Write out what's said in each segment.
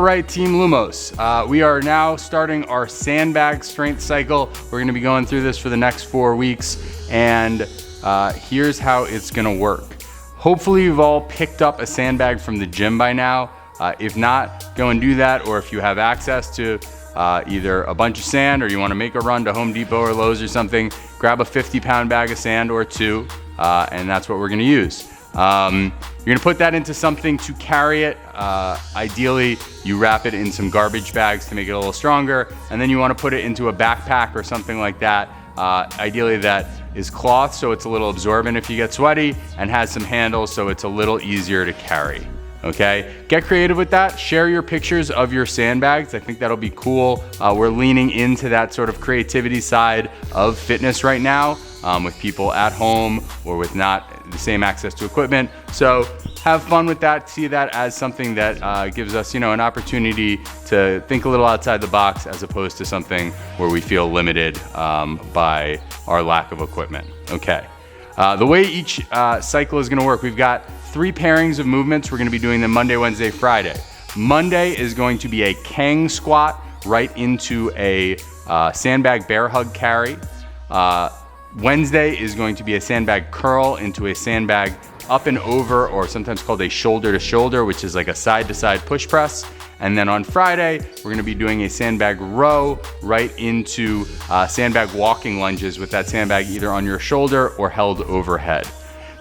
right, Team Lumos. We are now starting our sandbag strength cycle. We're gonna be going through this for the next 4 weeks, and here's how it's gonna work. Hopefully you've all picked up a sandbag from the gym by now. If not, go and do that, or if you have access to either a bunch of sand or you wanna make a run to Home Depot or Lowe's or something, grab a 50-pound bag of sand or 2, and that's what we're gonna use. You're gonna put that into something to carry it. Ideally, you wrap it in some garbage bags to make it a little stronger, and then you wanna put it into a backpack or something like that. Ideally that is cloth, so it's a little absorbent if you get sweaty, and has some handles so it's a little easier to carry. Okay, get creative with that. Share your pictures of your sandbags. I think that'll be cool. We're leaning into that sort of creativity side of fitness right now, with people at home or with not the same access to equipment. So have fun with that. See that as something that gives us, an opportunity to think a little outside the box, as opposed to something where we feel limited by our lack of equipment. Okay. The way each cycle is gonna work, we've got 3 pairings of movements. We're gonna be doing them Monday, Wednesday, Friday. Monday is going to be a Kang squat right into a sandbag bear hug carry. Wednesday is going to be a sandbag curl into a sandbag up and over, or sometimes called a shoulder to shoulder, which is like a side to side push press. And then on Friday, we're gonna be doing a sandbag row right into sandbag walking lunges with that sandbag either on your shoulder or held overhead.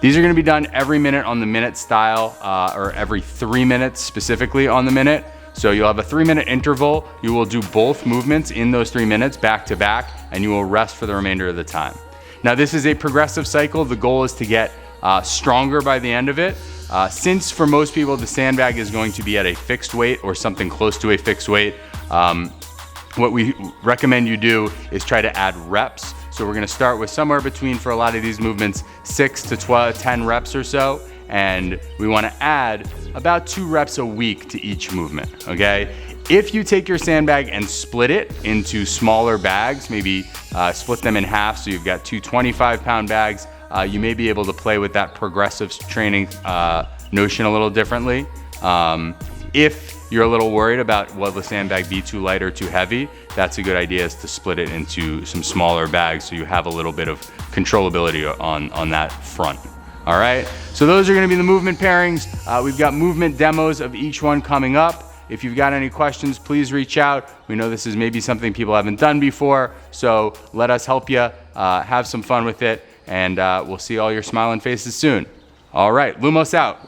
These are gonna be done every minute on the minute style, or every 3 minutes specifically on the minute. So you'll have a 3-minute interval. You will do both movements in those 3 minutes back to back, and you will rest for the remainder of the time. Now this is a progressive cycle. The goal is to get stronger by the end of it. Since for most people the sandbag is going to be at a fixed weight or something close to a fixed weight, what we recommend you do is try to add reps. So we're gonna start with somewhere between, for a lot of these movements, 6 to 10 reps or so, and we wanna add about 2 reps a week to each movement, okay? If you take your sandbag and split it into smaller bags, maybe split them in half so you've got 2 25-pound bags, you may be able to play with that progressive training notion a little differently. If you're a little worried about, will the sandbag be too light or too heavy, that's a good idea, is to split it into some smaller bags so you have a little bit of controllability on that front. All right, so those are gonna be the movement pairings. We've got movement demos of each one coming up. If you've got any questions, please reach out. We know this is maybe something people haven't done before, so let us help you. Have some fun with it, and we'll see all your smiling faces soon. All right, Lumos out.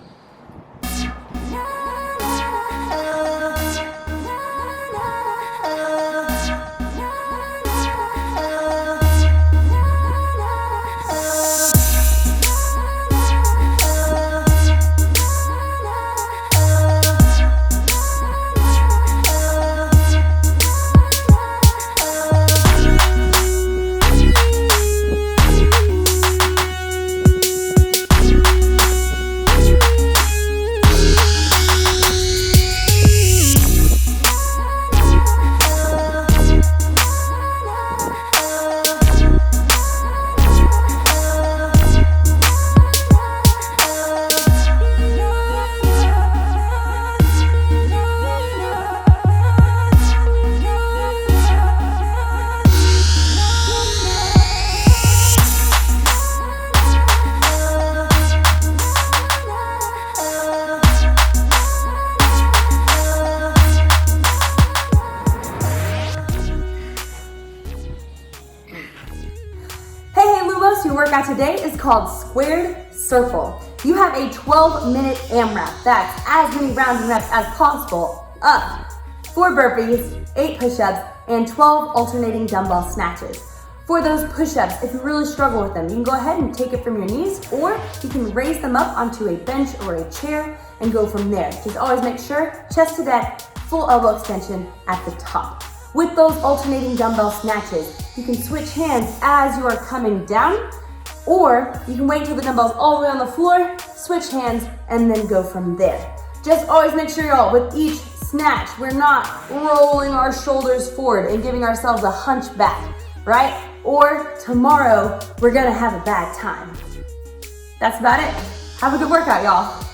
Your workout today is called Squared Circle. You have a 12-minute AMRAP. That's as many rounds and reps as possible. Up, 4 burpees, 8 push-ups, and 12 alternating dumbbell snatches. For those push-ups, if you really struggle with them, you can go ahead and take it from your knees, or you can raise them up onto a bench or a chair and go from there. Just always make sure, chest to deck, full elbow extension at the top. With those alternating dumbbell snatches, you can switch hands as you are coming down, or you can wait until the dumbbell's all the way on the floor, switch hands, and then go from there. Just always make sure, y'all, with each snatch, we're not rolling our shoulders forward and giving ourselves a hunchback, right? Or tomorrow, we're gonna have a bad time. That's about it. Have a good workout, y'all.